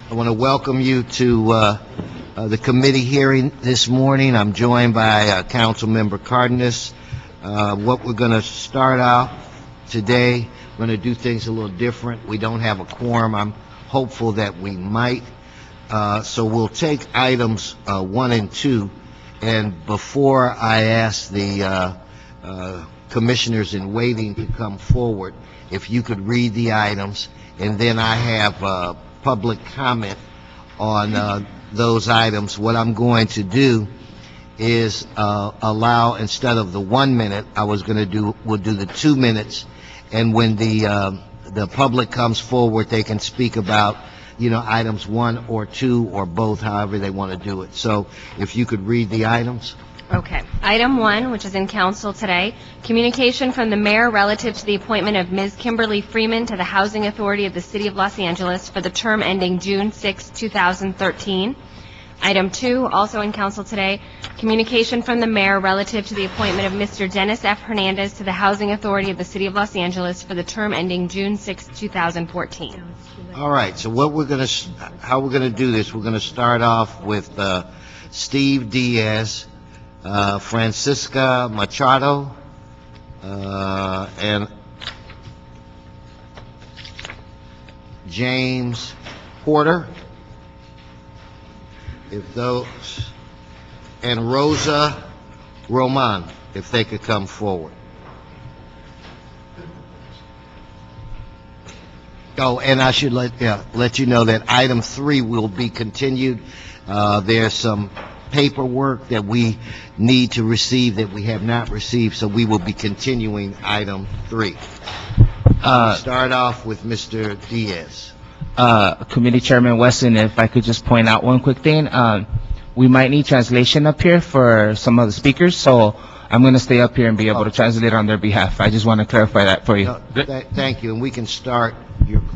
I want to welcome you to the committee hearing this morning. I'm joined by Councilmember Cardenas. What we're going to start out today, we're going to do things a little different. We don't have a quorum. I'm hopeful that we might. So we'll take items 1 and 2. And before I ask the commissioners in waiting to come forward, if you could read the items, and then I have public comment on those items. What I'm going to do is allow, instead of the 1 minute, we'll do the 2 minutes, and when the public comes forward, they can speak about, items 1 or 2 or both, however they want to do it. So if you could read the items. Okay. Item 1, which is in council today, communication from the mayor relative to the appointment of Ms. Kimberly Freeman to the Housing Authority of the City of Los Angeles for the term ending June 6, 2013. Item 2, also in council today, communication from the mayor relative to the appointment of Mr. Dennis F. Hernandez to the Housing Authority of the City of Los Angeles for the term ending June 6, 2014. All right. So how we're going to do this, we're going to start off with Steve Diaz, Francisca Machado, and James Porter, and Rosa Roman, if they could come forward. Oh, and I should let you know that item 3 will be continued. There's some paperwork that we need to receive that we have not received, so we will be continuing item 3. Start off with Mr. Diaz. Committee Chairman Wesson, if I could just point out one quick thing. We might need translation up here for some of the speakers, so I'm going to stay up here and be able to translate on their behalf. I just want to clarify that for you. Thank you, and we can start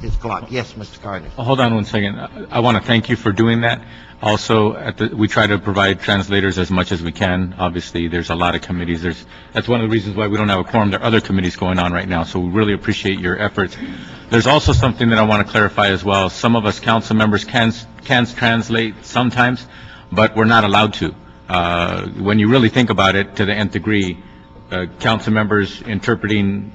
his clock. Yes, Mr. Cardenas. Hold on one second. I want to thank you for doing that. Also, we try to provide translators as much as we can. Obviously, there's a lot of committees. That's one of the reasons why we don't have a quorum. There are other committees going on right now, so we really appreciate your efforts. There's also something that I want to clarify as well. Some of us council members can translate sometimes, but we're not allowed to. When you really think about it to the nth degree, council members interpreting,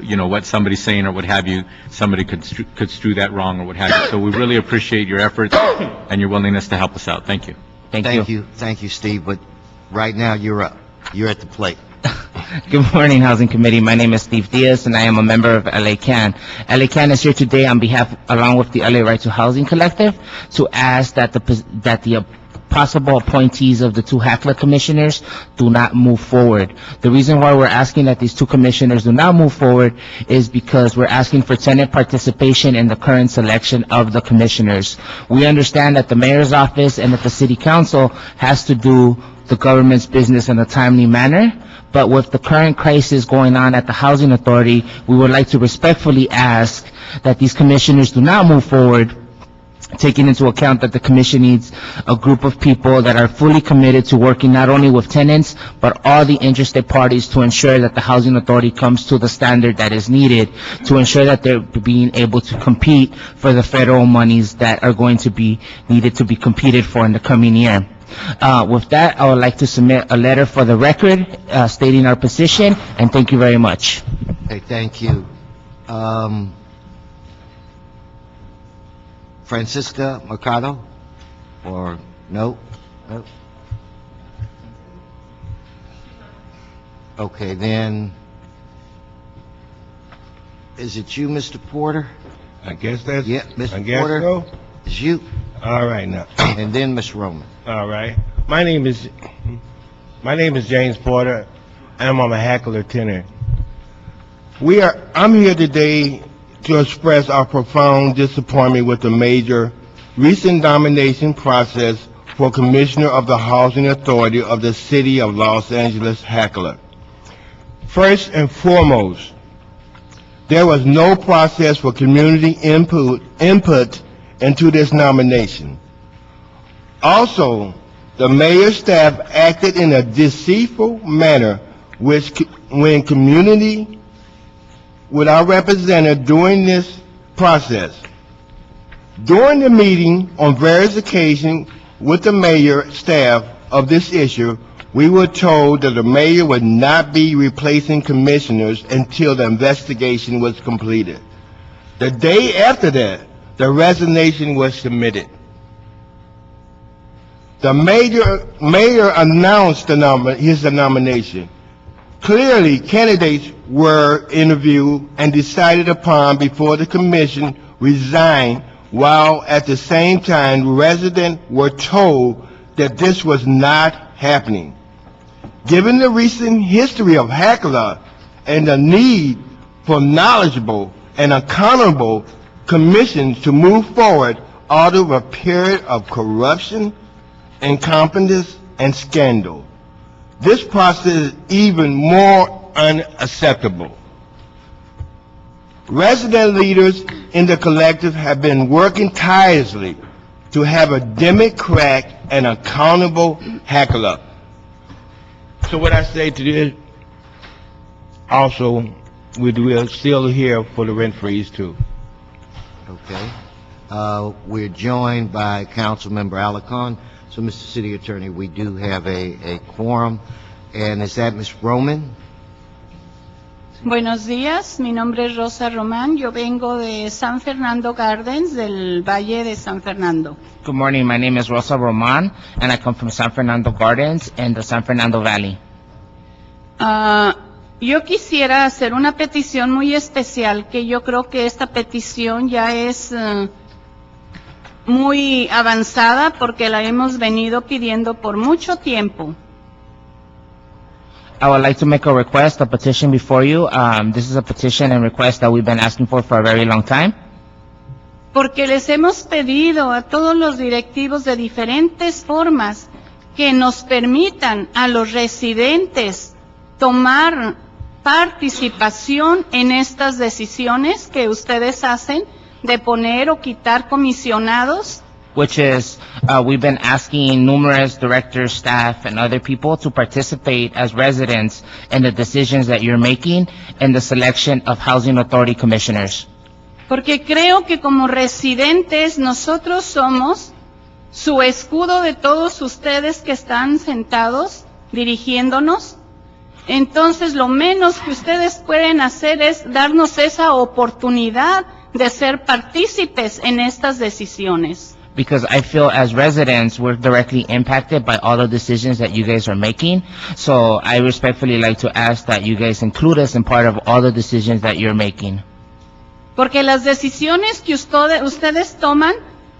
what somebody's saying or what have you, somebody could construe that wrong or what have you. So we really appreciate your efforts and your willingness to help us out. Thank you. Thank you, Steve. But right now, you're up. You're at the plate. Good morning, Housing Committee. My name is Steve Diaz, and I am a member of LA CAN. LA CAN is here today on behalf, along with the LA Right to Housing Collective, to ask that the possible appointees of the 2 HACLA commissioners do not move forward. The reason why we're asking that these 2 commissioners do not move forward is because we're asking for tenant participation in the current selection of the commissioners. We understand that the mayor's office and that the city council has to do the government's business in a timely manner, but with the current crisis going on at the Housing Authority, we would like to respectfully ask that these commissioners do not move forward, taking into account that the commission needs a group of people that are fully committed to working not only with tenants, but all the interested parties to ensure that the Housing Authority comes to the standard that is needed to ensure that they're being able to compete for the federal monies that are going to be needed to be competed for in the coming year. With that, I would like to submit a letter for the record stating our position, and thank you very much. Okay, thank you. Francisca Mercado? Or no? Okay, then, is it you, Mr. Porter? I guess that's... Yeah, Mr. I guess Porter? so. It's you. All right, now. And then Ms. Roman. All right. My name is James Porter, and I'm a HACLA tenant. I'm here today to express our profound disappointment with the major recent nomination process for Commissioner of the Housing Authority of the City of Los Angeles, HACLA. First and foremost, there was no process for community input into this nomination. Also, the mayor's staff acted in a deceitful manner when community with our representative during this process. During the meeting on various occasions with the mayor staff of this issue, we were told that the mayor would not be replacing commissioners until the investigation was completed. The day after that, the resignation was submitted. The mayor announced his nomination. Clearly, candidates were interviewed and decided upon before the commission resigned, while at the same time residents were told that this was not happening. Given the recent history of Hackler and the need for knowledgeable and accountable commissions to move forward out of a period of corruption, incompetence, and scandal, this process is even more unacceptable. Resident leaders in the collective have been working tirelessly to have a Democrat and accountable Hackler. So what I say to this, also, we're still here for the rent freeze too. Okay. We're joined by Councilmember Alarcon. So, Mr. City Attorney, we do have a quorum. And is that Ms. Roman? Buenos días, mi nombre es Rosa Román, yo vengo de San Fernando Gardens, del Valle de San Fernando. Good morning, my name is Rosa Roman, and I come from San Fernando Gardens in the San Fernando Valley. Yo quisiera hacer una petición muy especial, que yo creo que esta petición ya es muy avanzada porque la hemos venido pidiendo por mucho tiempo. I would like to make a request, a petition before you. This is a petition and request that we've been asking for a very long time. Porque les hemos pedido a todos los directivos de diferentes formas que nos permitan a los residentes tomar participación en estas decisiones que ustedes hacen de poner o quitar comisionados. Which is, we've been asking numerous directors, staff, and other people to participate as residents in the decisions that you're making in the selection of housing authority commissioners. Porque creo que como residentes nosotros somos su escudo de todos ustedes que están sentados dirigiéndonos. Entonces lo menos que ustedes pueden hacer es darnos esa oportunidad de ser partícipes en estas decisiones. Because I feel as residents, we're directly impacted by all the decisions that you guys are making. So I respectfully like to ask that you guys include us in part of all the decisions that you're making. Porque las decisiones que ustedes toman,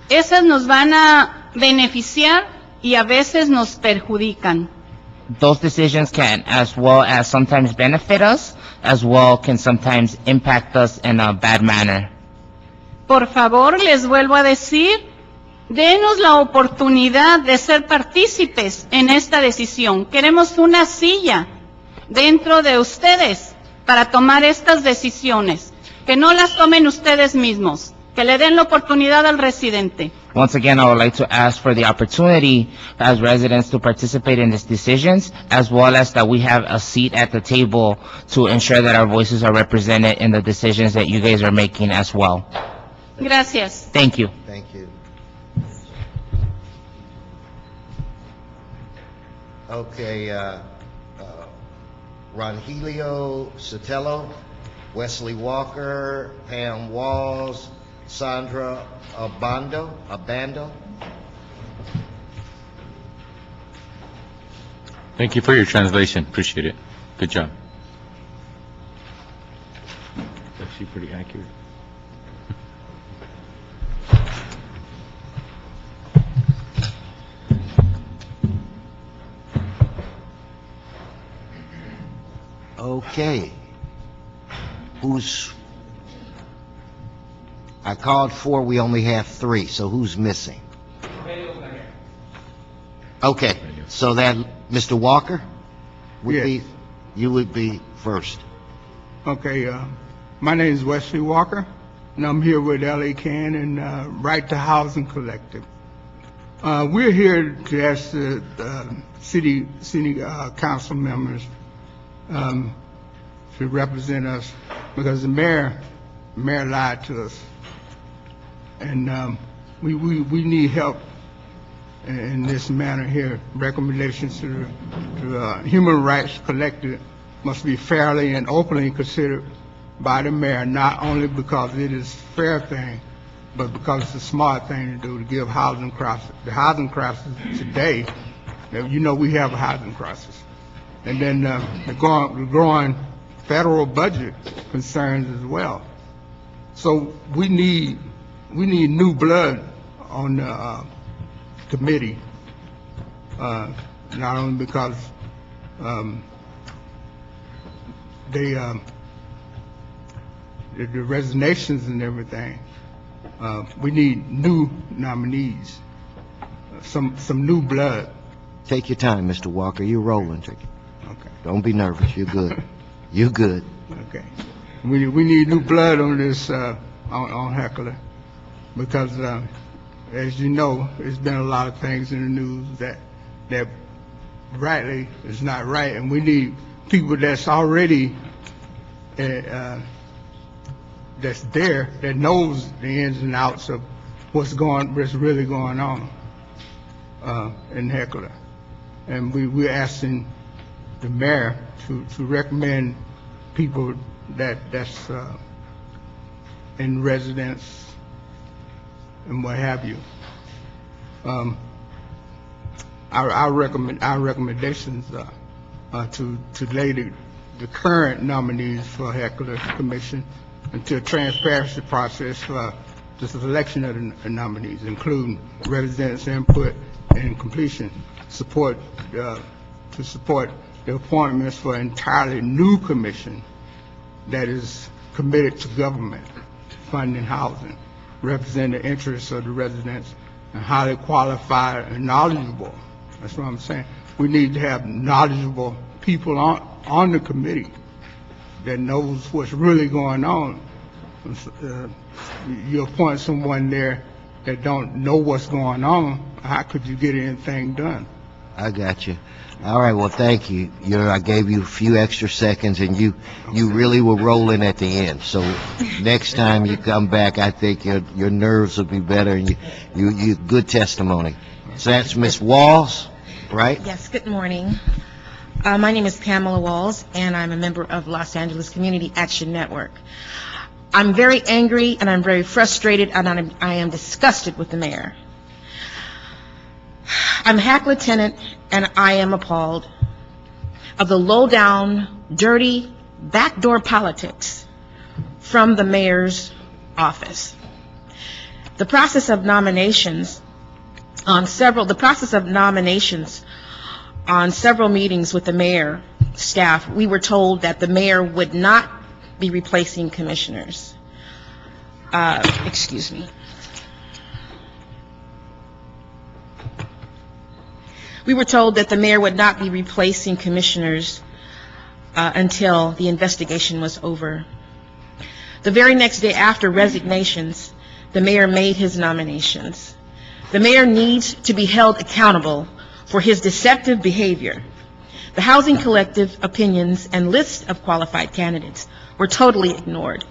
esas nos van a beneficiar y a veces nos perjudican. Those decisions can as well as sometimes benefit us, as well can sometimes impact us in a bad manner. Por favor, les vuelvo a decir, denos la oportunidad de ser partícipes en esta decisión. Queremos una silla dentro de ustedes para tomar estas decisiones. Que no las tomen ustedes mismos. Que le den la oportunidad al residente. Once again, I would like to ask for the opportunity as residents to participate in these decisions, as well as that we have a seat at the table to ensure that our voices are represented in the decisions that you guys are making as well. Gracias. Thank you. Thank you. Okay, Rongelio Sotelo, Wesley Walker, Pam Walls, Sandra Abando. Thank you for your translation. Appreciate it. Good job. That's actually pretty accurate. Okay. I called 4, we only have 3, so who's missing? Okay, so that, Mr. Walker? Yes. You would be first. Okay, my name is Wesley Walker, and I'm here with L.A. Can and Right to Housing Collective. We're here to ask the city council members to represent us because the mayor lied to us. And we need help in this manner here. Recommendations to the Human Rights Collective must be fairly and openly considered by the mayor, not only because it is a fair thing, but because it's a smart thing to do to give housing crisis. The housing crisis today, you know, we have a housing crisis. And then the growing federal budget concerns as well. So we need new blood on the committee, not only because the resignations and everything. We need new nominees, some new blood. Take your time, Mr. Walker. You're rolling. Okay. Don't be nervous. You're good. You're good. Okay. We need new blood on this on Heckler, because as you know, there's been a lot of things in the news that rightly is not right, and we need people that's already that's there, that knows the ins and outs of what's really going on in Heckler. And we're asking the mayor to recommend people that's in residence and what have you. Our recommendations to lay the current nominees for Heckler Commission into a transparency process for the selection of the nominees, including residents' input and completion, to support the appointments for an entirely new commission that is committed to government, funding housing, representing the interests of the residents, and highly qualified and knowledgeable. That's what I'm saying. We need to have knowledgeable people on the committee that knows what's really going on. You appoint someone there that don't know what's going on, how could you get anything done? I got you. All right, well, thank you. I gave you a few extra seconds, and you really were rolling at the end. So next time you come back, I think your nerves will be better, and you good testimony. So that's Ms. Walls, right? Yes, good morning. My name is Pamela Walls, and I'm a member of Los Angeles Community Action Network. I'm very angry, and I'm very frustrated, and I am disgusted with the mayor. I'm a Heckler tenant, and I am appalled of the low-down, dirty, backdoor politics from the mayor's office. The process of nominations on several meetings with the mayor staff, we were told that the mayor would not be replacing commissioners. Excuse me. We were told that the mayor would not be replacing commissioners until the investigation was over. The very next day after resignations, the mayor made his nominations. The mayor needs to be held accountable for his deceptive behavior. The Housing Collective opinions and list of qualified candidates were totally ignored.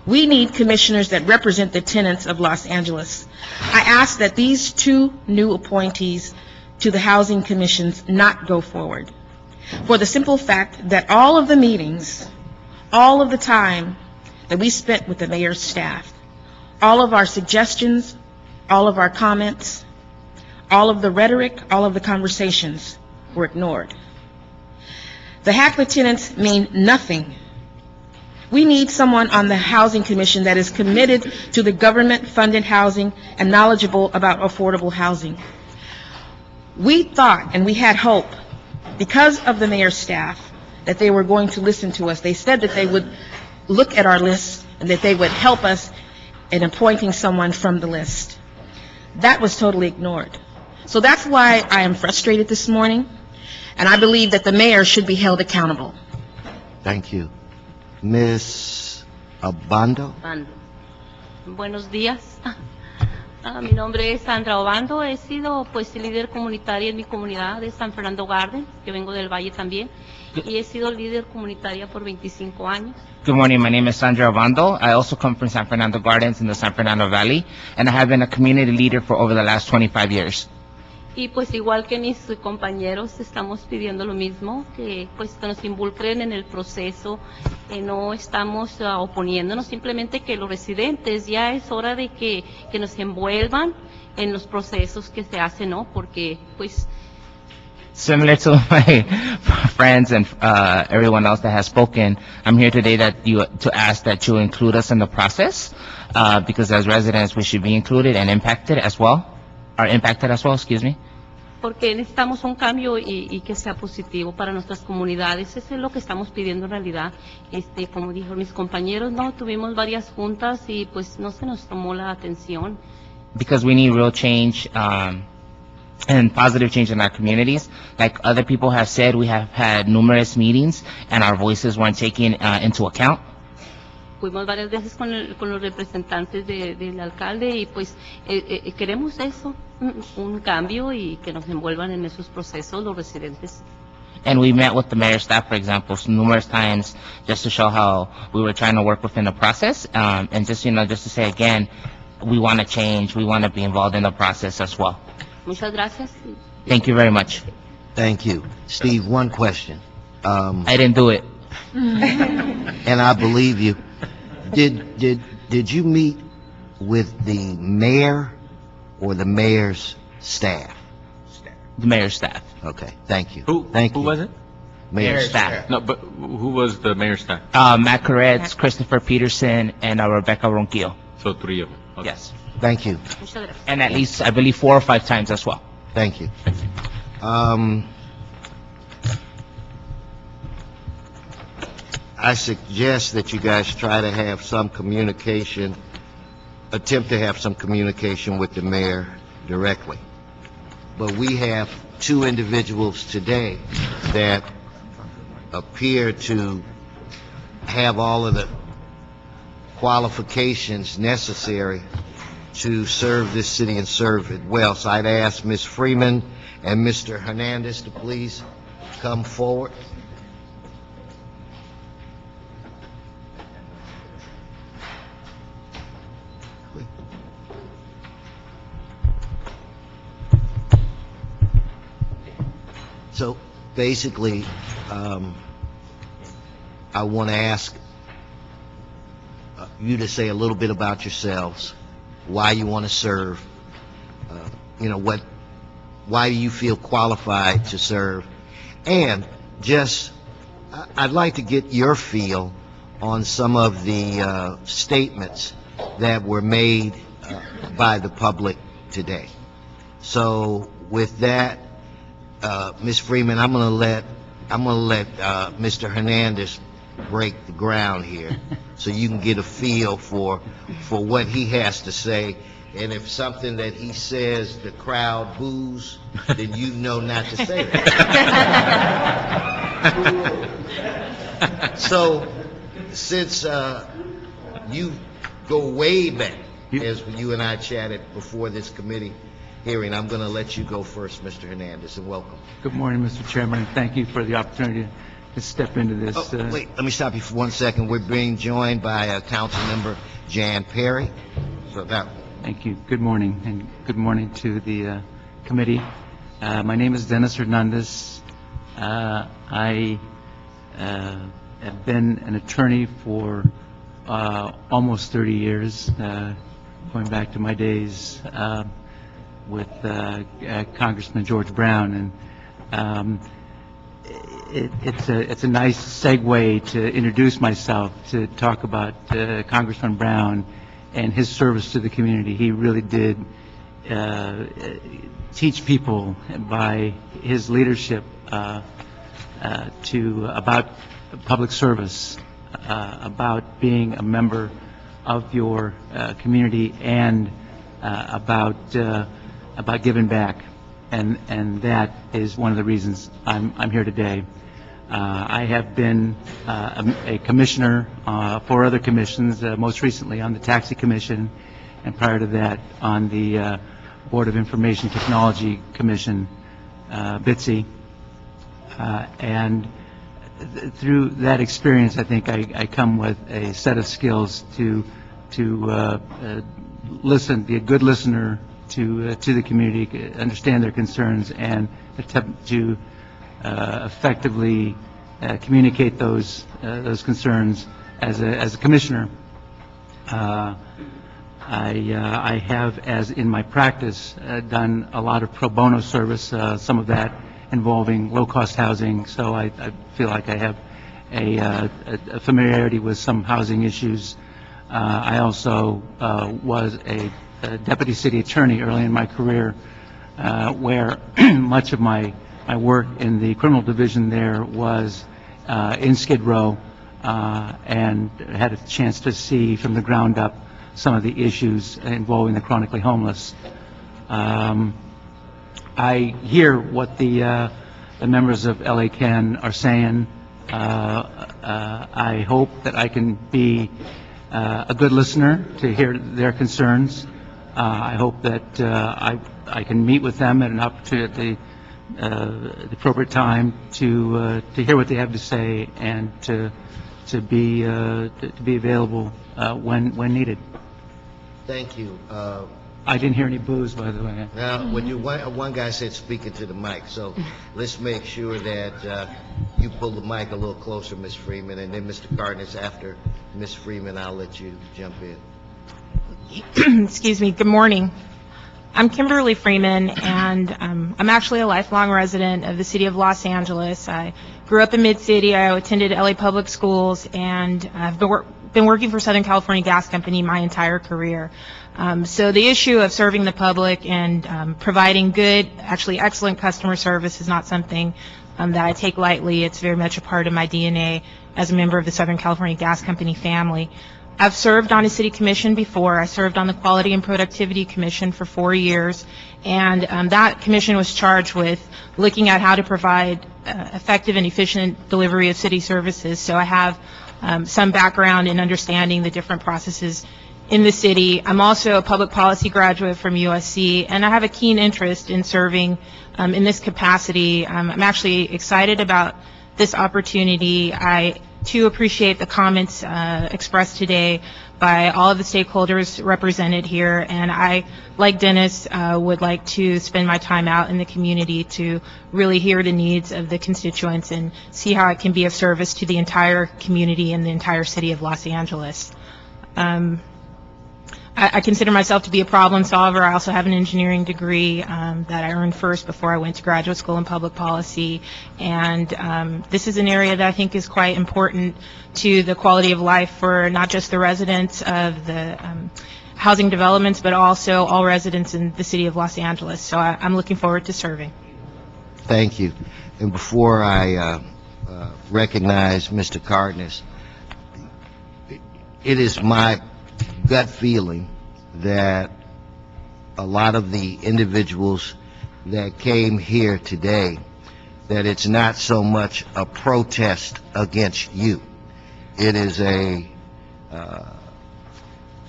We need commissioners that represent the tenants of Los Angeles. I ask that these two new appointees to the Housing Commissions not go forward, for the simple fact that all of the meetings, all of the time that we spent with the mayor's staff, all of our suggestions, all of our comments, all of the rhetoric, all of the conversations were ignored. The Heckler tenants mean nothing. We need someone on the Housing Commission that is committed to the government-funded housing and knowledgeable about affordable housing. We thought and we had hope, because of the mayor's staff, that they were going to listen to us. They said that they would look at our list and that they would help us in appointing someone from the list. That was totally ignored. So that's why I am frustrated this morning, and I believe that the mayor should be held accountable. Thank you. Ms. Abando? Buenos días. Mi nombre es Sandra Obando, he sido pues líder comunitaria en mi comunidad de San Fernando Garden, yo vengo del Valle también, y he sido líder comunitaria por 25 años. Good morning. My name is Sandra Ovando. I also come from San Fernando Gardens in the San Fernando Valley, and I have been a community leader for over the last 25 years. Y pues igual que mis compañeros estamos pidiendo lo mismo, que pues que nos involucren en el proceso, no estamos oponiéndonos, simplemente que los residentes ya es hora de que nos envuelvan en los procesos que se hacen, ¿no? Porque pues Similar to my friends and everyone else that has spoken, I'm here today to ask that you include us in the process, because as residents, we should be included and impacted as well, excuse me. porque necesitamos un cambio y que sea positivo para nuestras comunidades. Eso es lo que estamos pidiendo en realidad. Como dijo mis compañeros, no, tuvimos varias juntas y pues no se nos tomó la atención. Because we need real change, and positive change in our communities. Like other people have said, we have had numerous meetings and our voices weren't taken into account. Fuimos varias veces con los representantes del alcalde y pues queremos eso, un cambio y que nos envuelvan en esos procesos los residentes. And we met with the mayor's staff, for example, numerous times just to show how we were trying to work within the process. And just to say again, we want to change, we want to be involved in the process as well. Muchas gracias. Thank you very much. Thank you. Steve, one question. I didn't do it. And I believe you. Did you meet with the mayor or the mayor's staff? The mayor's staff. Okay, thank you. Who was it? Mayor's Staff. No, but who was the mayor's staff? Matt Koretz, Christopher Peterson, and Rebecca Ronquillo. So 3 of them. Okay. Yes. Thank you. Muchas gracias. And at least, I believe, 4 or 5 times as well. Thank you. I suggest that you guys try to have some communication, attempt to have some communication with the mayor directly. But we have 2 individuals today that appear to have all of the qualifications necessary to serve this city and serve it well. So I'd ask Ms. Freeman and Mr. Hernandez to please come forward. So basically, I want to ask you to say a little bit about yourselves, why you want to serve, why do you feel qualified to serve, and just, I'd like to get your feel on some of the statements that were made by the public today. So with that, Ms. Freeman, I'm gonna let Mr. Hernandez break the ground here, so you can get a feel for what he has to say. And if something that he says the crowd boos, then you know not to say that. So, since you go way back, as you and I chatted before this committee hearing, I'm going to let you go first, Mr. Hernandez, and welcome. Good morning, Mr. Chairman, and thank you for the opportunity to step into this. Oh, wait, let me stop you for 1 second. We're being joined by Council Member Jan Perry. So that. Thank you. Good morning, and good morning to the committee. My name is Dennis Hernandez. I have been an attorney for almost 30 years, going back to my days with Congressman George Brown, and it's a nice segue to introduce myself, to talk about Congressman Brown and his service to the community. He really did teach people by his leadership about public service, about being a member of your community, and about giving back. And that is one of the reasons I'm here today. I have been a commissioner for other commissions, most recently on the Taxi Commission, and prior to that on the Board of Information Technology Commission, BITSI. And through that experience, I think I come with a set of skills to listen, be a good listener to the community, understand their concerns, and attempt to effectively communicate those concerns as a commissioner. I have, as in my practice, done a lot of pro bono service, some of that involving low-cost housing, so I feel like I have a familiarity with some housing issues. I also was a deputy city attorney early in my career, where much of my work in the criminal division there was in Skid Row, and had a chance to see from the ground up some of the issues involving the chronically homeless. I hear what the members of LA Can are saying. I hope that I can be a good listener to hear their concerns. I hope that I can meet with them at an opportunity, the appropriate time to hear what they have to say and to be available when needed. Thank you. I didn't hear any boos, by the way. Now, when one guy said speaking to the mic, so let's make sure that you pull the mic a little closer, Ms. Freeman, and then Mr. Cardenas, after Ms. Freeman, I'll let you jump in. Excuse me. Good morning. I'm Kimberly Freeman, and I'm actually a lifelong resident of the city of Los Angeles. I grew up in Mid-City. I attended LA Public Schools, and I've been working for Southern California Gas Company my entire career. So the issue of serving the public and providing good, actually excellent customer service is not something that I take lightly. It's very much a part of my DNA as a member of the Southern California Gas Company family. I've served on a city commission before. I served on the Quality and Productivity Commission for 4 years, and that commission was charged with looking at how to provide effective and efficient delivery of city services. So I have some background in understanding the different processes in the city. I'm also a public policy graduate from USC, and I have a keen interest in serving in this capacity. I'm actually excited about this opportunity. I, too, appreciate the comments expressed today by all of the stakeholders represented here, and I, like Dennis, would like to spend my time out in the community to really hear the needs of the constituents and see how it can be of service to the entire community and the entire city of Los Angeles. I consider myself to be a problem solver. I also have an engineering degree that I earned first before I went to graduate school in public policy. And this is an area that I think is quite important to the quality of life for not just the residents of the housing developments, but also all residents in the city of Los Angeles. So I'm looking forward to serving. Thank you. And before I recognize Mr. Cardenas, it is my gut feeling that a lot of the individuals that came here today, that it's not so much a protest against you. It is a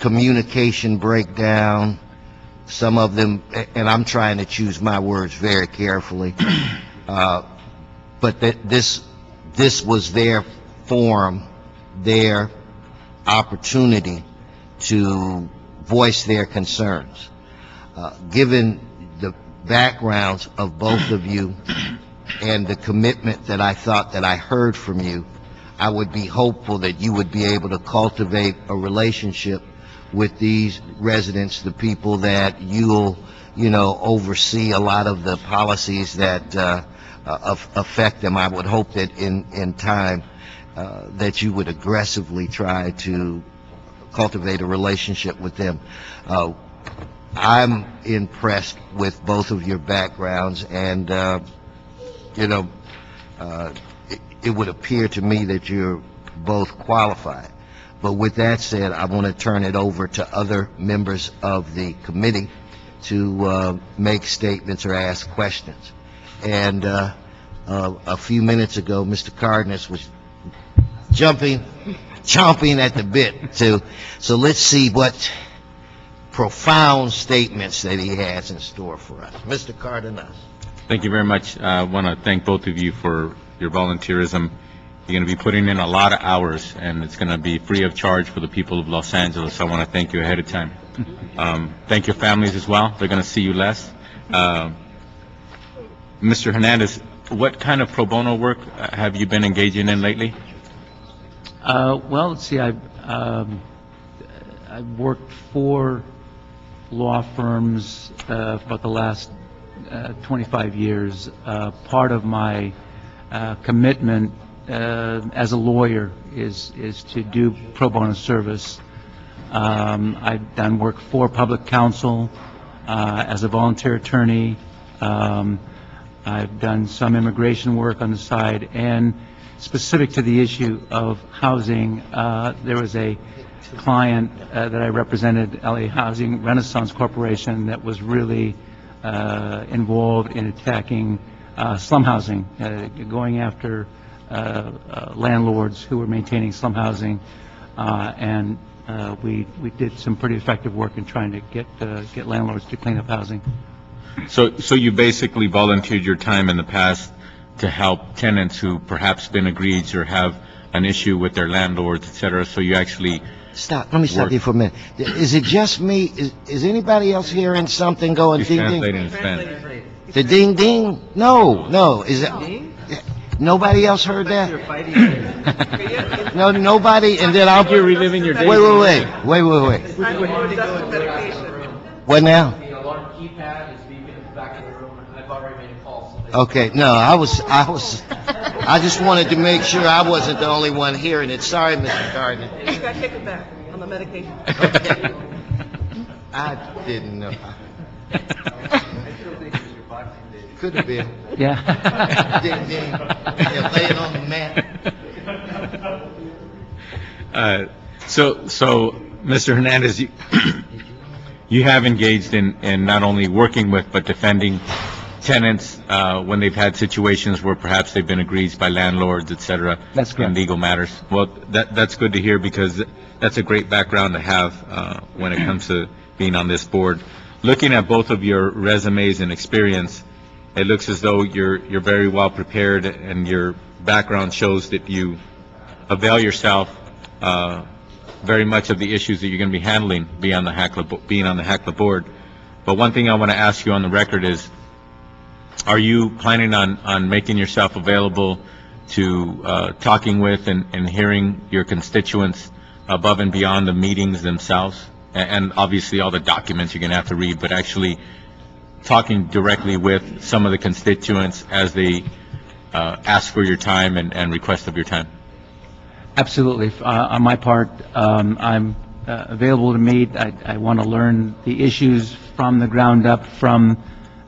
communication breakdown. Some of them, and I'm trying to choose my words very carefully, but that this was their forum, their opportunity to voice their concerns. Given the backgrounds of both of you and the commitment that I thought that I heard from you, I would be hopeful that you would be able to cultivate a relationship with these residents, the people that you'll, oversee a lot of the policies that affect them. I would hope that in time that you would aggressively try to cultivate a relationship with them. I'm impressed with both of your backgrounds, and it would appear to me that you're both qualified. But with that said, I want to turn it over to other members of the committee to make statements or ask questions. And a few minutes ago, Mr. Cardenas was chomping at the bit to. So let's see what profound statements that he has in store for us. Mr. Cardenas. Thank you very much. I want to thank both of you for your volunteerism. You're going to be putting in a lot of hours, and it's going to be free of charge for the people of Los Angeles. I want to thank you ahead of time. Thank your families as well. They're going to see you less. Mr. Hernandez, what kind of pro bono work have you been engaging in lately? Well, let's see, I've worked for law firms for about the last 25 years. Part of my commitment as a lawyer is to do pro bono service. I've done work for public counsel as a volunteer attorney. I've done some immigration work on the side, and specific to the issue of housing, there was a client that I represented, LA Housing Renaissance Corporation, that was really involved in attacking slum housing, going after landlords who were maintaining slum housing, and we did some pretty effective work in trying to get landlords to clean up housing. So you basically volunteered your time in the past to help tenants who perhaps been aggrieved or have an issue with their landlords, et cetera, so you actually... Let me stop you for a minute. Is it just me? Is anybody else hearing something going He's ding ding? translating in Spanish. The ding ding? No. Is it? Nobody else heard that? No, nobody. And then I'll. You're reliving your days. Wait. What now? The alarm keypad is beeping at the back of the room. I've already made a call. Okay. No, I just wanted to make sure I wasn't the only one hearing it. Sorry, Mr. Gardner. You got kicked back on the medication. Okay. I didn't know. Could have been. Yeah. Ding, ding. Yeah, laying on the mat. So, Mr. Hernandez, you have engaged in not only working with, but defending tenants when they've had situations where perhaps they've been aggrieved by landlords, et cetera. That's correct. In legal matters. Well, that's good to hear, because that's a great background to have when it comes to being on this board. Looking at both of your resumes and experience, it looks as though you're very well prepared, and your background shows that you avail yourself very much of the issues that you're going to be handling being on the HACLA board. But one thing I want to ask you on the record is, are you planning on making yourself available to talking with and hearing your constituents above and beyond the meetings themselves? And obviously all the documents you're going to have to read, but actually talking directly with some of the constituents as they ask for your time and request of your time? Absolutely. On my part, I'm available to meet. I want to learn the issues from the ground up, from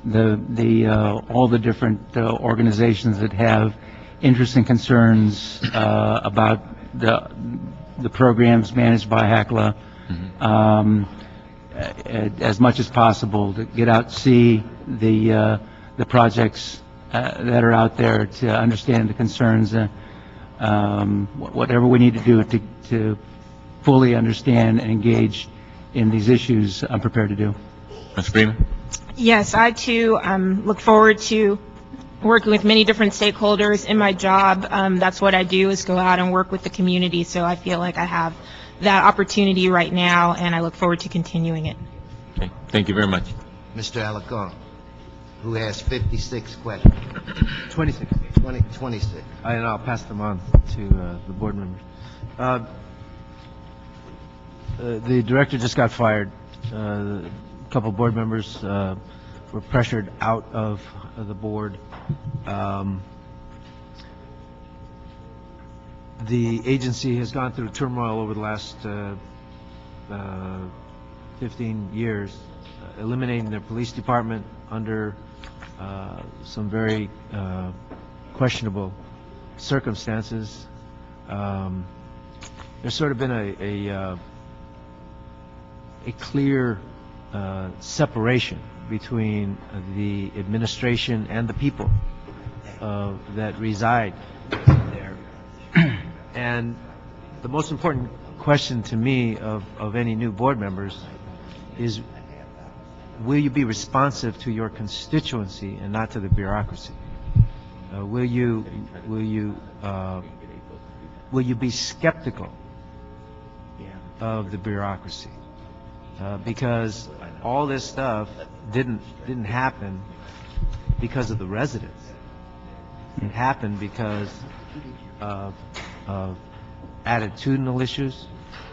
all the different organizations that have interests and concerns about the programs managed by HACLA. As much as possible to get out, see the projects that are out there, to understand the concerns, whatever we need to do to fully understand and engage in these issues, I'm prepared to do. Ms. Freeman? Yes, I too look forward to working with many different stakeholders in my job. That's what I do, is go out and work with the community, so I feel like I have that opportunity right now, and I look forward to continuing it. Okay. Thank you very much. Mr. Alarcon, who has 56 questions. 26. 26. And I'll pass them on to the board members. The director just got fired. A couple board members were pressured out of the board. The agency has gone through turmoil over the last 15 years, eliminating their police department under some very questionable circumstances. There's sort of been a clear separation between the administration and the people that reside there. And the most important question to me of any new board members is, will you be responsive to your constituency and not to the bureaucracy? Will you be skeptical of the bureaucracy? Because all this stuff didn't happen because of the residents. It happened because of attitudinal issues.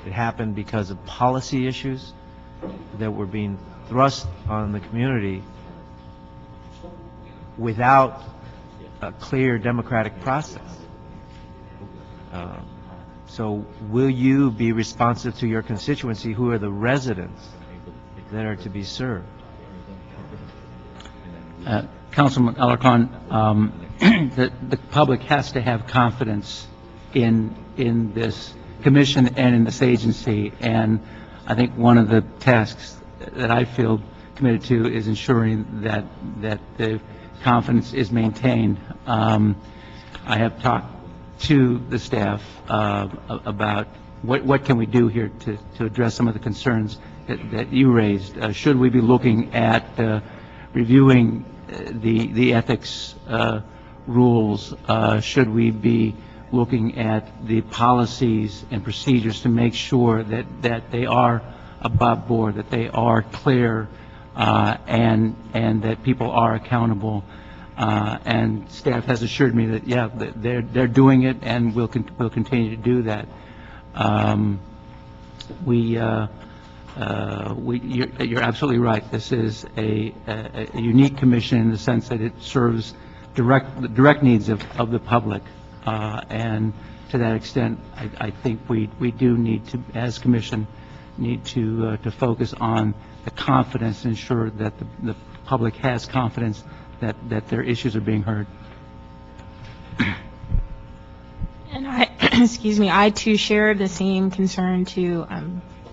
It happened because of policy issues that were being thrust on the community without a clear democratic process. So will you be responsive to your constituency, who are the residents that are to be served? Councilman Alarcon, the public has to have confidence in this commission and in this agency, and I think one of the tasks that I feel committed to is ensuring that the confidence is maintained. I have talked to the staff about what can we do here to address some of the concerns that you raised. Should we be looking at reviewing the ethics rules? Should we be looking at the policies and procedures to make sure that they are above board, that they are clear, and that people are accountable? And staff has assured me that, yeah, they're doing it, and we'll continue to do that. You're absolutely right. This is a unique commission in the sense that it serves the direct needs of the public, and to that extent, I think we do need to, as commission, need to focus on the confidence and ensure that the public has confidence that their issues are being heard. And I too share the same concern to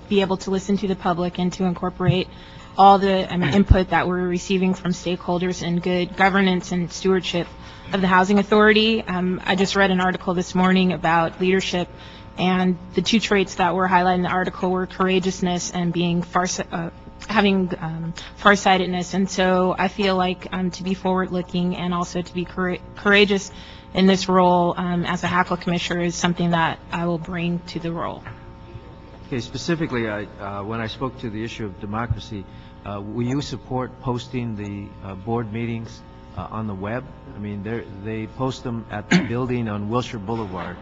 be able to listen to the public and to incorporate all the input that we're receiving from stakeholders in good governance and stewardship of the Housing Authority. I just read an article this morning about leadership, and the two traits that were highlighted in the article were courageousness and being having farsightedness. And so I feel like to be forward-looking and also to be courageous in this role as a HACL commissioner is something that I will bring to the role. Okay, specifically, when I spoke to the issue of democracy, will you support posting the board meetings on the web? I mean, they post them at the building on Wilshire Boulevard,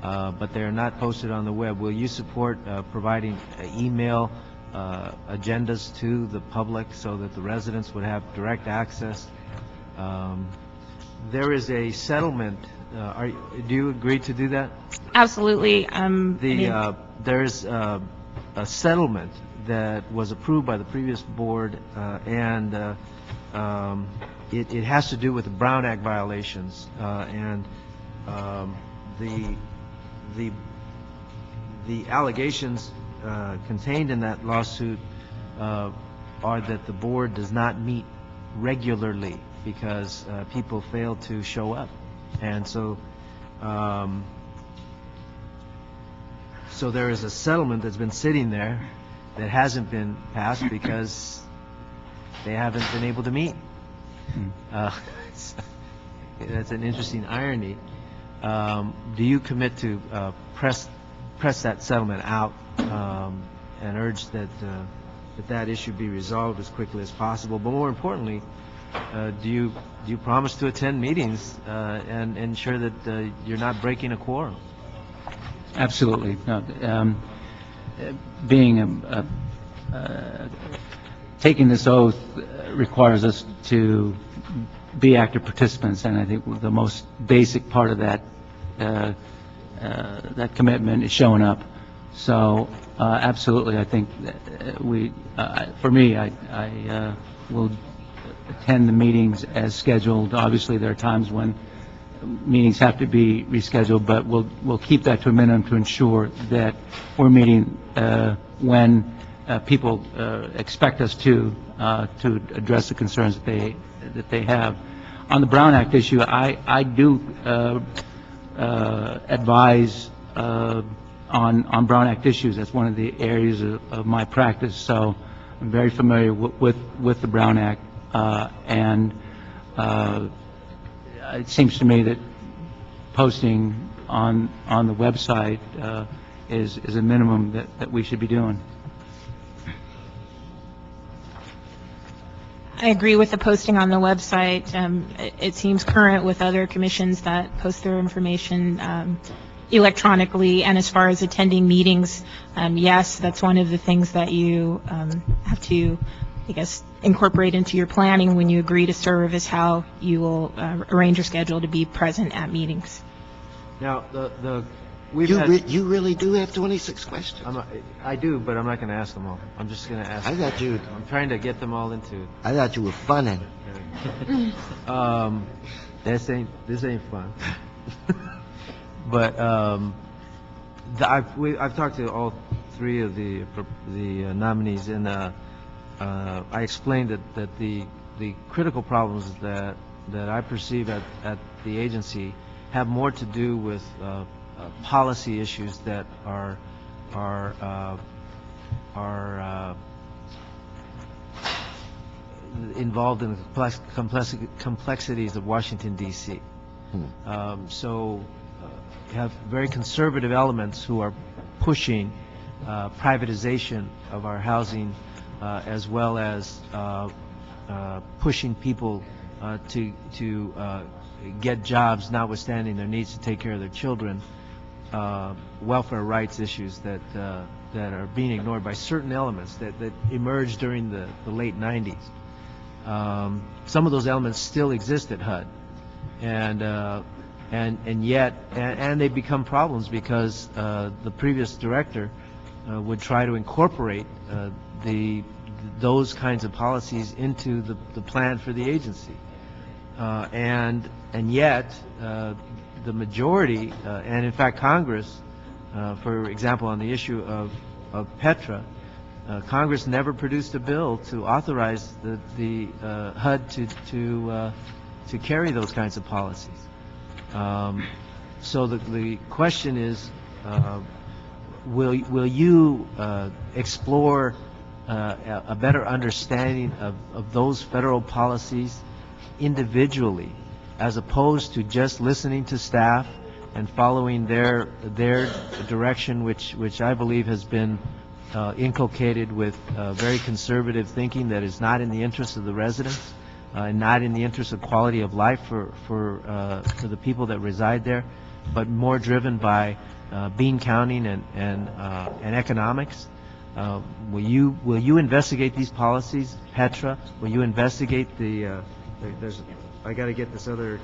but they're not posted on the web. Will you support providing email agendas to the public so that the residents would have direct access? There is a settlement. Do you agree to do that? Absolutely. There's a settlement that was approved by the previous board, and it has to do with the Brown Act violations, and the allegations contained in that lawsuit are that the board does not meet regularly because people fail to show up, and so there is a settlement that's been sitting there that hasn't been passed because they haven't been able to meet. That's an interesting irony. Do you commit to press that settlement out and urge that issue be resolved as quickly as possible? But more importantly, do you promise to attend meetings and ensure that you're not breaking a quorum? Absolutely. No, taking this oath requires us to be active participants, and I think the most basic part of that commitment is showing up. So absolutely, I think that for me, I will attend the meetings as scheduled. Obviously, there are times when meetings have to be rescheduled, but we'll keep that to a minimum to ensure that we're meeting when people expect us to address the concerns that they have. On the Brown Act issue, I do advise on Brown Act issues. That's one of the areas of my practice. So I'm very familiar with the Brown Act, and it seems to me that posting on the website is a minimum that we should be doing. I agree with the posting on the website. It seems current with other commissions that post their information electronically. And as far as attending meetings, yes, that's one of the things that you have to, I guess, incorporate into your planning when you agree to serve, is how you will arrange your schedule to be present at meetings. Now, we've had... You really do have 26 questions? I do, but I'm not going to ask them all. I'm just going to ask... I thought you... I'm trying to get them all into... I thought you were funning. This ain't fun. But I've talked to all three of the nominees, and I explained that the critical problems that I perceive at the agency have more to do with policy issues that are involved in the complexities of Washington, D.C. So you have very conservative elements who are pushing privatization of our housing, as well as pushing people to get jobs, notwithstanding their needs to take care of their children, welfare rights issues that are being ignored by certain elements that emerged during the late 90s. Some of those elements still exist at HUD, and yet they become problems because the previous director would try to incorporate those kinds of policies into the plan for the agency, and yet the majority, and in fact Congress, for example, on the issue of Petra, Congress never produced a bill to authorize the HUD to carry those kinds of policies. So the question is, will you explore a better understanding of those federal policies individually, as opposed to just listening to staff and following their direction, which I believe has been inculcated with very conservative thinking that is not in the interest of the residents, and not in the interest of quality of life for the people that reside there, but more driven by bean counting and economics. Will you investigate these policies, Petra? Will you investigate I got to get this other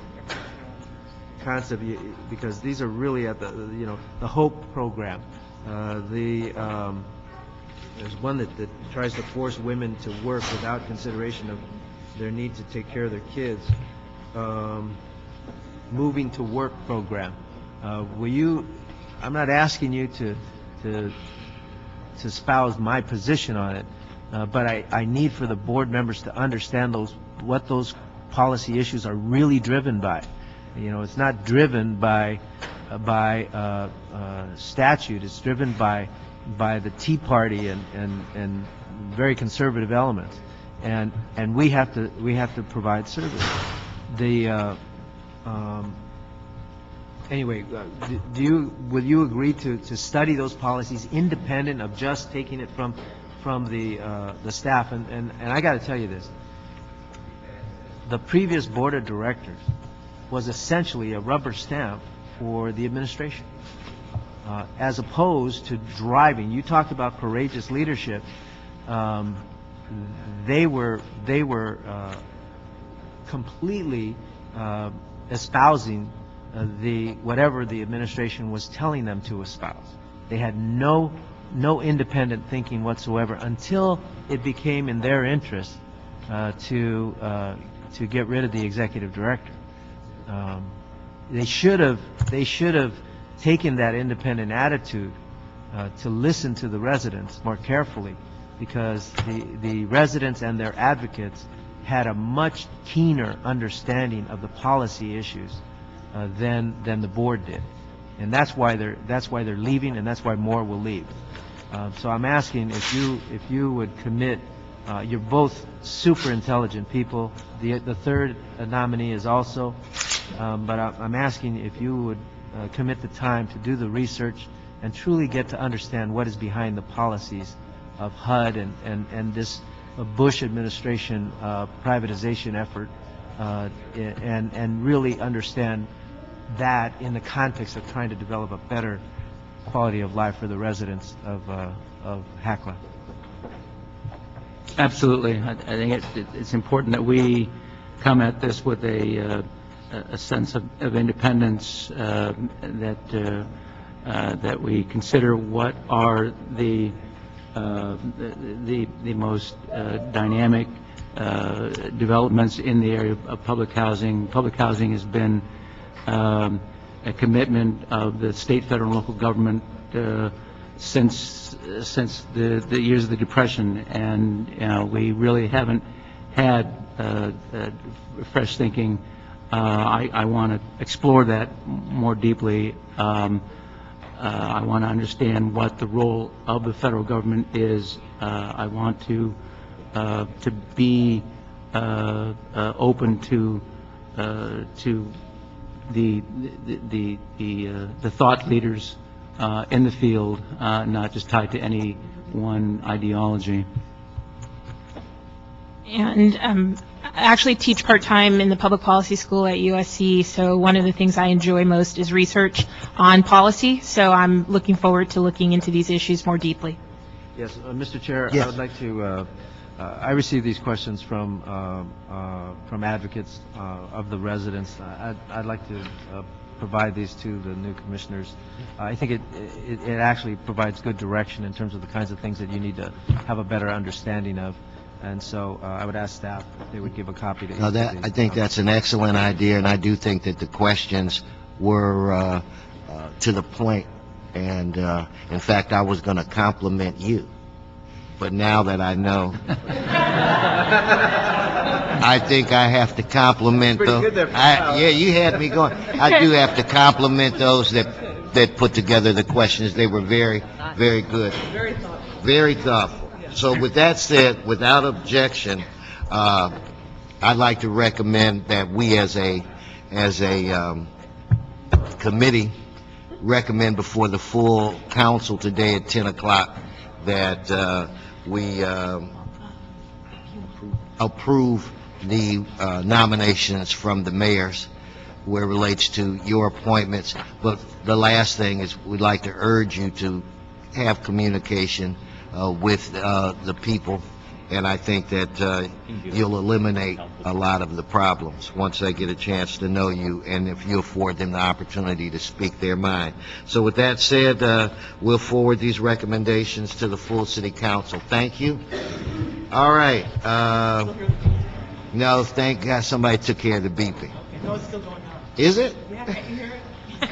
concept, because these are really at the HOPE program. There's one that tries to force women to work without consideration of their need to take care of their kids. Moving to work program. Will you? I'm not asking you to espouse my position on it, but I need for the board members to understand what those policy issues are really driven by. It's not driven by statute. It's driven by the Tea Party and very conservative elements, and we have to provide service. Anyway, will you agree to study those policies independent of just taking it from the staff? And I got to tell you this: the previous board of directors was essentially a rubber stamp for the administration, as opposed to driving. You talked about courageous leadership. They were completely espousing whatever the administration was telling them to espouse. They had no independent thinking whatsoever until it became in their interest to get rid of the executive director. They should have taken that independent attitude to listen to the residents more carefully, because the residents and their advocates had a much keener understanding of the policy issues than the board did, and that's why they're leaving, and that's why more will leave. So I'm asking if you would commit You're both super intelligent people. The third nominee is also, but I'm asking if you would commit the time to do the research and truly get to understand what is behind the policies of HUD and this Bush administration privatization effort, and really understand that in the context of trying to develop a better quality of life for the residents of Hacla. Absolutely. I think it's important that we come at this with a sense of independence, that we consider what are the most dynamic developments in the area of public housing. Public housing has been a commitment of the state, federal, and local government since the years of the Depression, and we really haven't had fresh thinking. I want to explore that more deeply. I want to understand what the role of the federal government is. I want to be open to the thought leaders in the field, not just tied to any one ideology. And I actually teach part-time in the public policy school at USC, so one of the things I enjoy most is research on policy, so I'm looking forward to looking into these issues more deeply. Yes, Mr. Chair, Yes. I would like to, I received these questions from advocates of the residents. I'd like to provide these to the new commissioners. I think it actually provides good direction in terms of the kinds of things that you need to have a better understanding of. And so I would ask staff if they would give a copy to each of these. I think that's an excellent idea, and I do think that the questions were to the point. And in fact, I was going to compliment you, but now that I know, I think I have to compliment those. Yeah, you had me going. I do have to compliment those that put together the questions. They were very, very good, very thoughtful. So with that said, without objection, I'd like to recommend that we as a committee recommend before the full council today at 10 o'clock that we approve the nominations from the mayors where it relates to your appointments. But the last thing is we'd like to urge you to have communication with the people, and I think that you'll eliminate a lot of the problems once they get a chance to know you, and if you afford them the opportunity to speak their mind. So with that said, we'll forward these recommendations to the full city council. Thank you. All right. No, thank God somebody took care of the beeping. No, it's still going on. Is it? Yeah, can you hear it?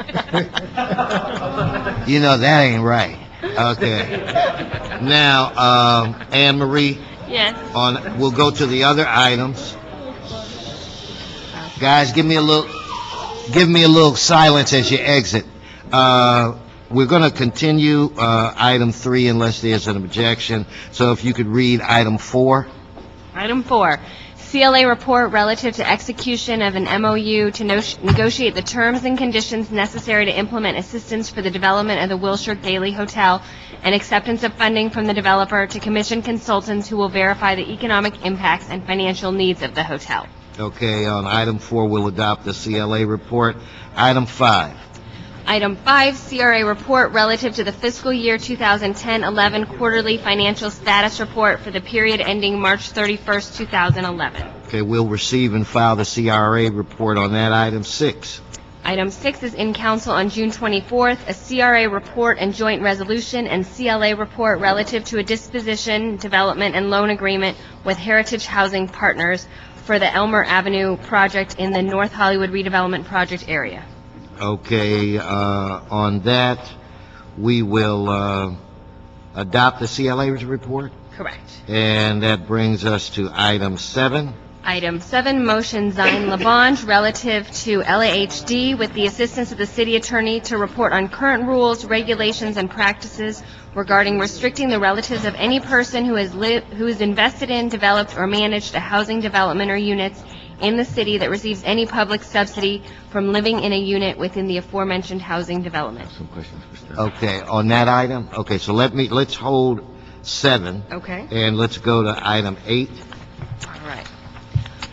You know, that ain't right. Okay. Now, Anne Marie, Yes. we'll go to the other items. Guys, give me a little silence as you exit. We're going to continue item 3 unless there's an objection. So if you could read item 4. Item 4, CLA report relative to execution of an MOU to negotiate the terms and conditions necessary to implement assistance for the development of the Wilshire Gailey Hotel and acceptance of funding from the developer to commission consultants who will verify the economic impacts and financial needs of the hotel. Okay, on item 4, we'll adopt the CLA report. Item 5. Item 5, CRA report relative to the fiscal year 2010-11 quarterly financial status report for the period ending March 31st, 2011. Okay, we'll receive and file the CRA report on that. Item 6. Item 6 is in council on June 24th, a CRA report and joint resolution and CLA report relative to a disposition, development, and loan agreement with Heritage Housing Partners for the Elmer Avenue project in the North Hollywood redevelopment project area. Okay, on that, we will adopt the CLA report, Correct. and that brings us to item 7. Item 7, motion Zine Labange relative to LAHD with the assistance of the city attorney to report on current rules, regulations, and practices regarding restricting the relatives of any person who is invested in, developed, or managed a housing development or units in the city that receives any public subsidy from living in a unit within the aforementioned housing development. Some questions for staff. Okay, on that item, okay, so let's hold 7. Okay. And let's go to item 8. All right.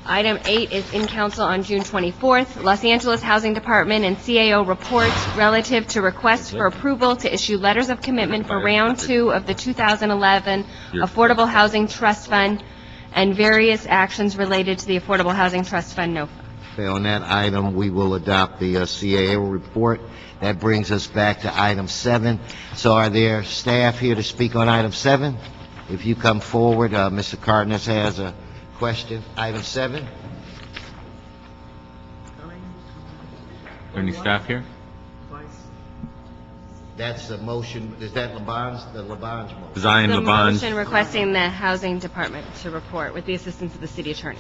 Item 8 is in council on June 24th. Los Angeles Housing Department and CAO reports relative to requests for approval to issue letters of commitment for Round 2 of the 2011 Affordable Housing Trust Fund and various actions related to the Affordable Housing Trust Fund NOFA. Okay, on that item, we will adopt the CAO report. That brings us back to item 7. So are there staff here to speak on item 7? If you come forward, Mr. Cardenas has a question. Item 7. Any staff here? That's the motion. Is that Labange, the Labange motion? Zine The Labange. motion requesting the housing department to report with the assistance of the city attorney.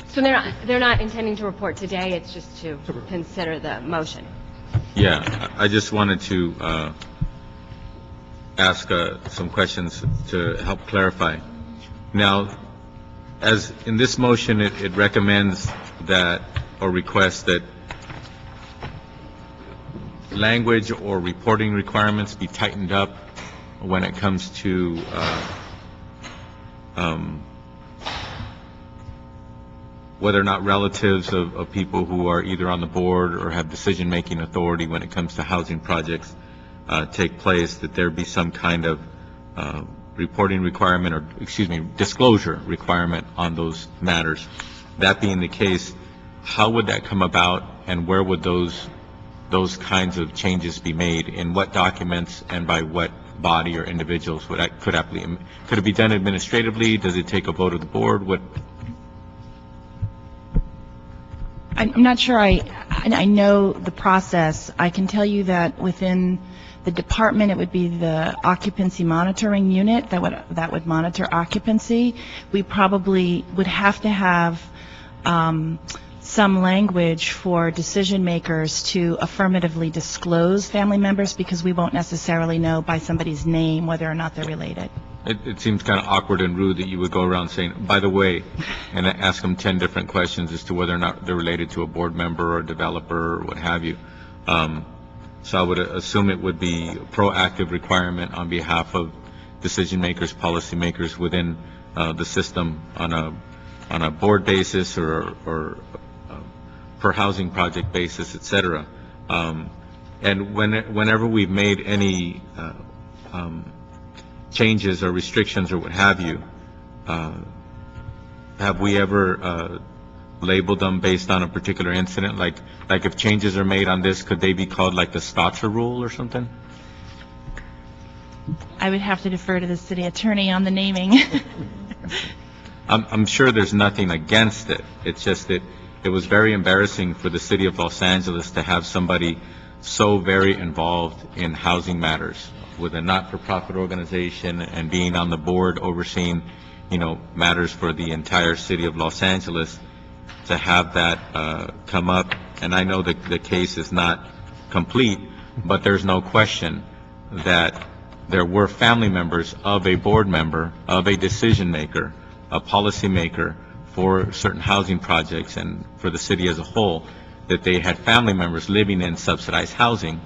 So they're not intending to report today, it's just to consider the motion. Yeah, I just wanted to ask some questions to help clarify. Now, as in this motion, it recommends that, or requests that language or reporting requirements be tightened up when it comes to whether or not relatives of people who are either on the board or have decision-making authority when it comes to housing projects take place, that there be some kind of reporting requirement or, disclosure requirement on those matters. That being the case, how would that come about, and where would those kinds of changes be made? In what documents and by what body or individuals could it be done administratively? Does it take a vote of the board? I'm not sure I know the process. I can tell you that within the department, it would be the occupancy monitoring unit that would monitor occupancy. We probably would have to have some language for decision makers to affirmatively disclose family members, because we won't necessarily know by somebody's name whether or not they're related. It seems kind of awkward and rude that you would go around saying, by the way, and ask them 10 different questions as to whether or not they're related to a board member or a developer or what have you. So I would assume it would be a proactive requirement on behalf of decision makers, policy makers within the system on a board basis or per housing project basis, et cetera. And whenever we've made any changes or restrictions or what have you, have we ever labeled them based on a particular incident? Like if changes are made on this, could they be called like the Stotzer rule or something? I would have to defer to the city attorney on the naming. I'm sure there's nothing against it. It's just that it was very embarrassing for the city of Los Angeles to have somebody so very involved in housing matters with a not-for-profit organization and being on the board overseeing, matters for the entire city of Los Angeles, to have that come up. And I know that the case is not complete, but there's no question that there were family members of a board member, of a decision maker, a policy maker for certain housing projects and for the city as a whole, that they had family members living in subsidized housing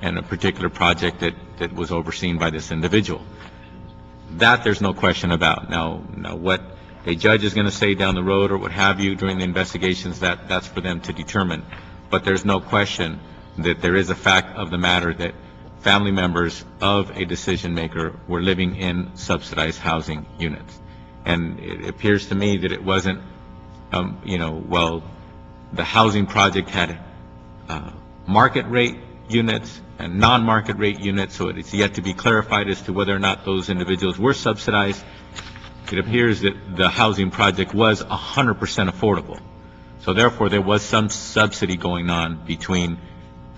and a particular project that was overseen by this individual. That there's no question about. Now what a judge is going to say down the road or what have you during the investigations, that's for them to determine. But there's no question that there is a fact of the matter that family members of a decision maker were living in subsidized housing units. And it appears to me that it wasn't, the housing project had market rate units and non-market rate units, so it's yet to be clarified as to whether or not those individuals were subsidized. It appears that the housing project was 100% affordable. So therefore, there was some subsidy going on between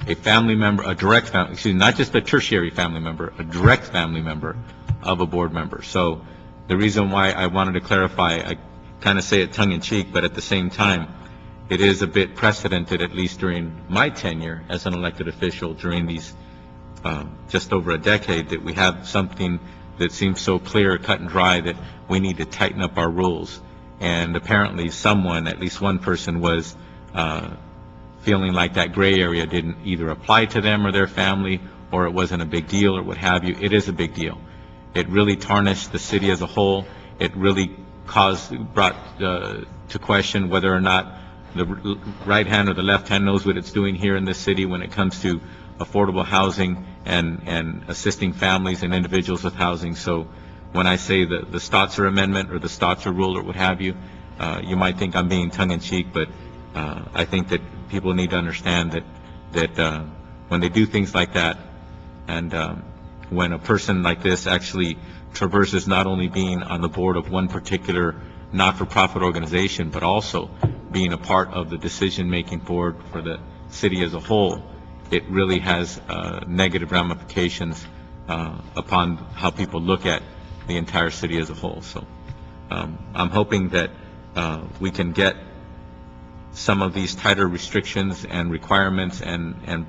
a family member, a direct family, not just a tertiary family member, a direct family member of a board member. So the reason why I wanted to clarify, kind of say it tongue-in-cheek, but at the same time, it is a bit precedented, at least during my tenure as an elected official during these just over a decade, that we have something that seems so clear, cut and dry, that we need to tighten up our rules. And apparently someone, at least one person, was feeling like that gray area didn't either apply to them or their family, or it wasn't a big deal or what have you. It is a big deal. It really tarnished the city as a whole. It really brought to question whether or not the right hand or the left hand knows what it's doing here in this city when it comes to affordable housing and assisting families and individuals with housing. So when I say the Stotzer Amendment or the Stotzer Rule or what have you, you might think I'm being tongue-in-cheek, but I think that people need to understand that when they do things like that, and when a person like this actually traverses not only being on the board of one particular not-for-profit organization, but also being a part of the decision-making board for the city as a whole, it really has negative ramifications upon how people look at the entire city as a whole. So I'm hoping that we can get some of these tighter restrictions and requirements and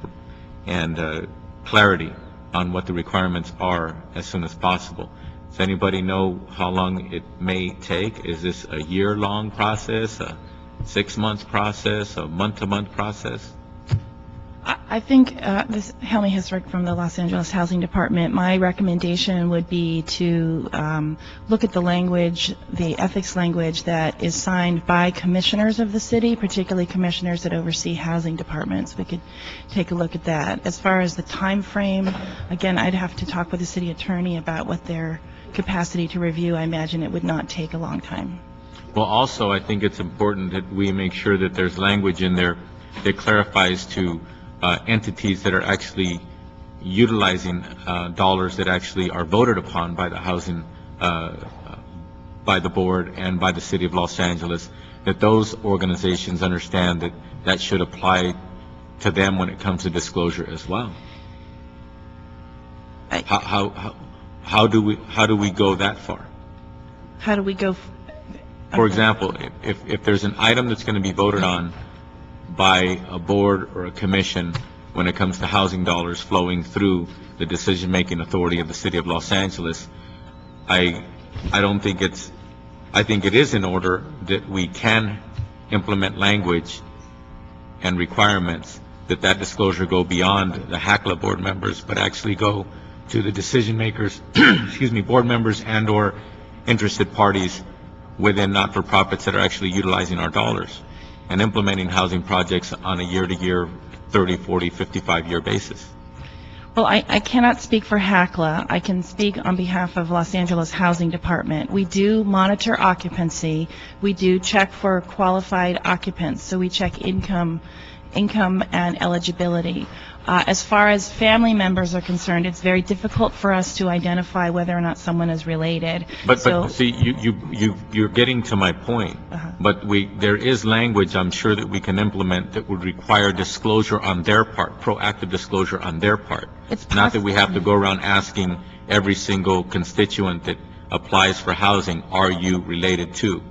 clarity on what the requirements are as soon as possible. Does anybody know how long it may take? Is this a year-long process, a 6-month process, a month-to-month process? I think, this Helmy Hisrick from the Los Angeles Housing Department, my recommendation would be to look at the language, the ethics language that is signed by commissioners of the city, particularly commissioners that oversee housing departments. We could take a look at that. As far as the time frame, again, I'd have to talk with the city attorney about what their capacity to review. I imagine it would not take a long time. Well, also, I think it's important that we make sure that there's language in there that clarifies to entities that are actually utilizing dollars that actually are voted upon by the housing, by the board and by the city of Los Angeles, that those organizations understand that that should apply to them when it comes to disclosure as well. How do we go that far? How do we go? For example, if there's an item that's going to be voted on by a board or a commission when it comes to housing dollars flowing through the decision-making authority of the city of Los Angeles, I think it is in order that we can implement language and requirements that disclosure go beyond the HACLA board members, but actually go to the decision makers, excuse me, board members and or interested parties within not-for-profits that are actually utilizing our dollars and implementing housing projects on a year-to-year, 30, 40, 55-year basis. Well, I cannot speak for HACLA. I can speak on behalf of Los Angeles Housing Department. We do monitor occupancy. We do check for qualified occupants, so we check income and eligibility. As far as family members are concerned, it's very difficult for us to identify whether or not someone is related. But see, you're getting to my point. But there is language, I'm sure, that we can implement that would require disclosure on their part, proactive disclosure on their part. Not that we have to go around asking every single constituent that applies for housing, are you related to?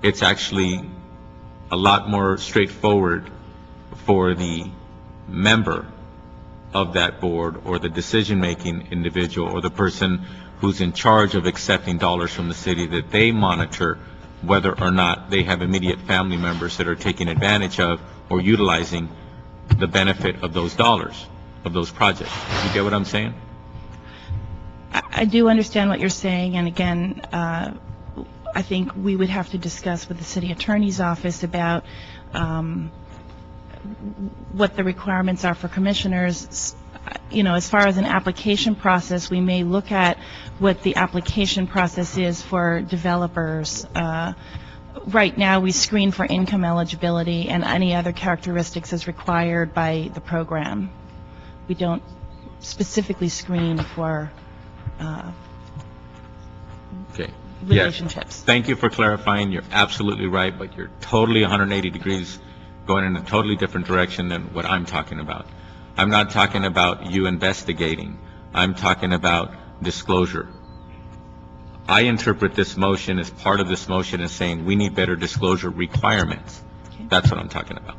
It's actually a lot more straightforward for the member of that board or the decision-making individual or the person who's in charge of accepting dollars from the city, that they monitor whether or not they have immediate family members that are taking advantage of or utilizing the benefit of those dollars, of those projects. You get what I'm saying? I do understand what you're saying, and again, I think we would have to discuss with the city attorney's office about what the requirements are for commissioners. You know, as far as an application process, we may look at what the application process is for developers. Right now, we screen for income eligibility and any other characteristics as required by the program. We don't specifically screen for relationships. Yes. Thank you for clarifying. You're absolutely right, but you're totally 180 degrees going in a totally different direction than what I'm talking about. I'm not talking about you investigating. I'm talking about disclosure I interpret this motion as part of this motion as saying we need better disclosure requirements. That's what I'm talking about.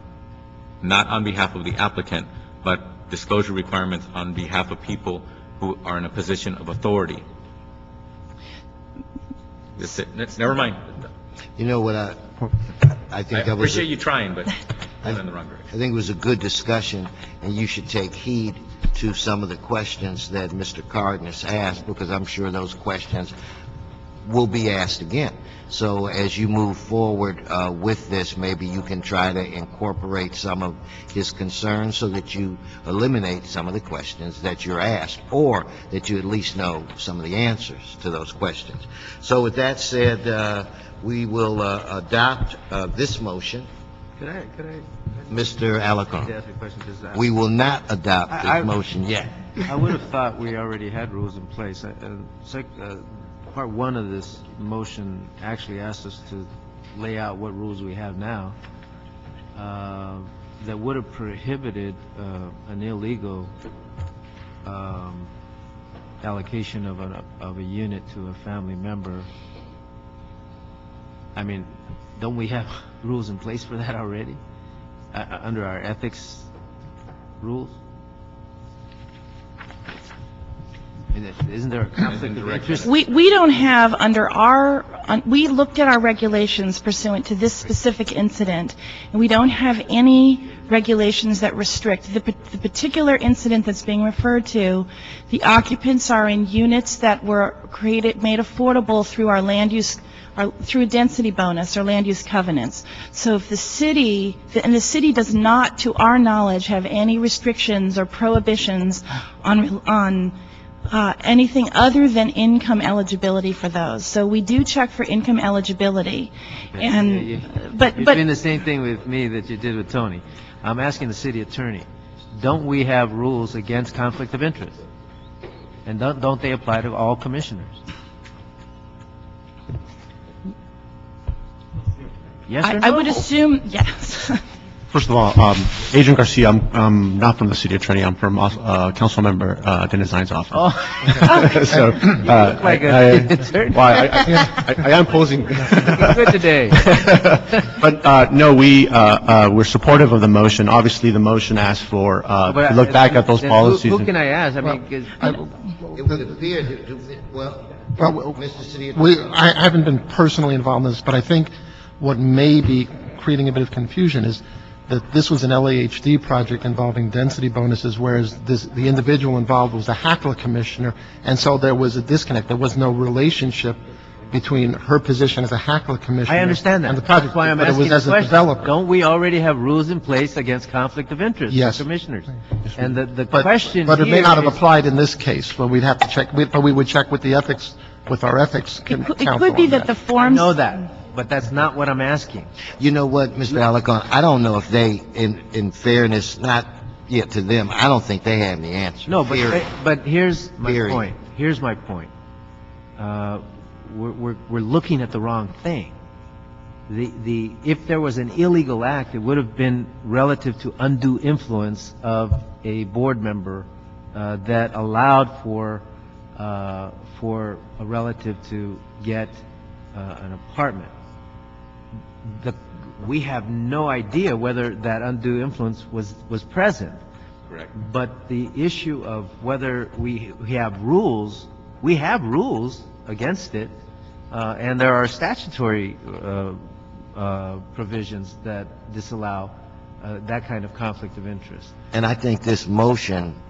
Not on behalf of the applicant, but disclosure requirements on behalf of people who are in a position of authority. That's it. Never mind. You know what, I think I that was... appreciate you trying, but I'm in the wrong direction. I think it was a good discussion, and you should take heed to some of the questions that Mr. Cardenas asked, because I'm sure those questions will be asked again. So as you move forward with this, maybe you can try to incorporate some of his concerns so that you eliminate some of the questions that you're asked, or that you at least know some of the answers to those questions. So with that said, we will adopt this motion. Could I Mr. Alarcon, ask a question? Just, we will not adopt this motion yet. I would have thought we already had rules in place. Part one of this motion actually asked us to lay out what rules we have now that would have prohibited an illegal allocation of a unit to a family member. I mean, don't we have rules in place for that already under our ethics rules? Isn't there a conflict of interest? We don't have we looked at our regulations pursuant to this specific incident, and we don't have any regulations that restrict. The particular incident that's being referred to, the occupants are in units that were made affordable through our land use, through a density bonus or land use covenants. So if the city does not, to our knowledge, have any restrictions or prohibitions on anything other than income eligibility for those. So we do check for income eligibility. And you're doing the same thing with me that you did with Tony. I'm asking the city attorney, don't we have rules against conflict of interest? And don't they apply to all commissioners? Yes or no? I would assume yes. First of all, Adrian Garcia, I'm not from the city attorney. I'm from council member Dennis Zines' office. Oh. So, like I am posing. Good today. But no, we're supportive of the motion. Obviously, the motion asks for to look back at those policies. Who can I ask? I mean, It would appear Mr. City Attorney. I haven't been personally involved in this, but I think what may be creating a bit of confusion is that this was an LAHD project involving density bonuses, whereas the individual involved was a HACLA commissioner, and so there was a disconnect. There was no relationship between her position as a HACLA commissioner. I understand that. And the project. That's why I'm but it asking was as the a question. developer. Don't we already have rules in place against conflict of interest Yes. for commissioners? And the But question it may here not have is- applied in this case, but we'd have to check, but we would check with the ethics, with our ethics council. It could be on that the I forms. know that, but that's not what I'm asking. You know what, Mr. Alarcon, I don't know if they, in fairness, not yet to them, I don't think they have the answer. No, Period. but here's my Period. point. Here's my point. We're looking at the wrong thing. If there was an illegal act, it would have been relative to undue influence of a board member that allowed for a relative to get an apartment. We have no idea whether that undue influence was present. Correct. But the issue of whether we have rules against it, and there are statutory provisions that disallow that kind of conflict of interest. And I think this motion,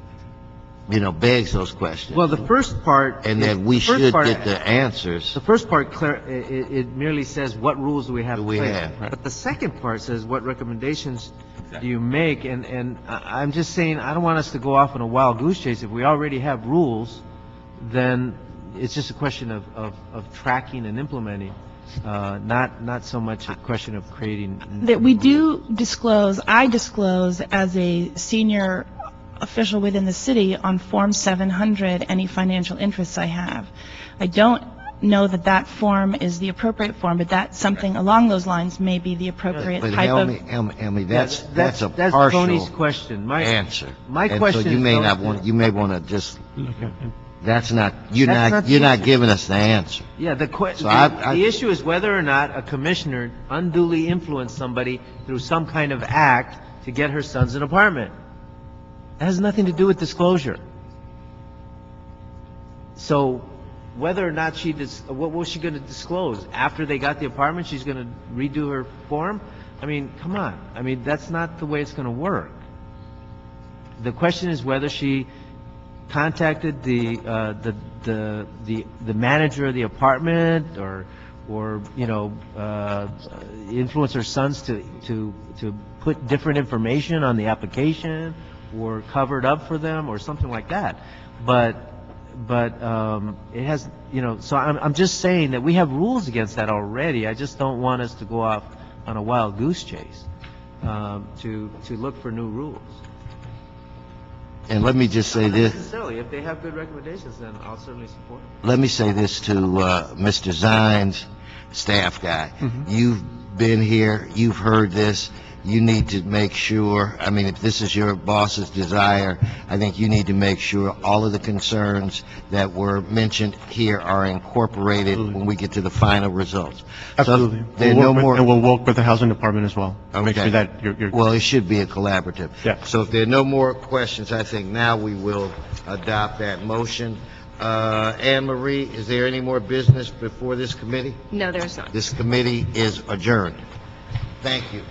begs those questions. Well, the first part... And that we should get the answers. The first part, it merely says what rules do we have in place. Right. But the second part says what recommendations do you make, and I'm just saying I don't want us to go off on a wild goose chase. If we already have rules, then it's just a question of tracking and implementing, not so much a question of creating... That we do disclose, I disclose as a senior official within the city on Form 700 any financial interests I have. I don't know that form is the appropriate form, but that something along those lines may be the appropriate But type of... Helmy, that's a That's partial Tony's question. answer. My And question so you is may going not to- want, you may want to just That's not, That's you're not not the giving us the answer. Yeah, So I- the issue is whether or not a commissioner unduly influenced somebody through some kind of act to get her sons an apartment. That has nothing to do with disclosure. So whether or not what was she going to disclose? After they got the apartment, she's going to redo her form? I mean, come on. I mean, that's not the way it's going to work. The question is whether she contacted the manager of the apartment, or influence her sons to put different information on the application, or cover it up for them, or something like that. But it has, so I'm just saying that we have rules against that already. I just don't want us to go off on a wild goose chase to look for new rules. And let me just say this. Not necessarily. If they have good recommendations, then I'll certainly support it. Let me say this to Mr. Zines, staff guy. You've been here, you've heard this. You need to make sure, I mean, if this is your boss's desire, I think you need to make sure all of the concerns that were mentioned here are incorporated when we get to the final results. Absolutely. So there are no more. And we'll work with the housing department as well. Make sure Okay. that you're. Well, it should be a collaborative. Yeah. So if there are no more questions, I think now we will adopt that motion. Anne Marie, is there any more business before this committee? No, there's not. This committee is adjourned. Thank you.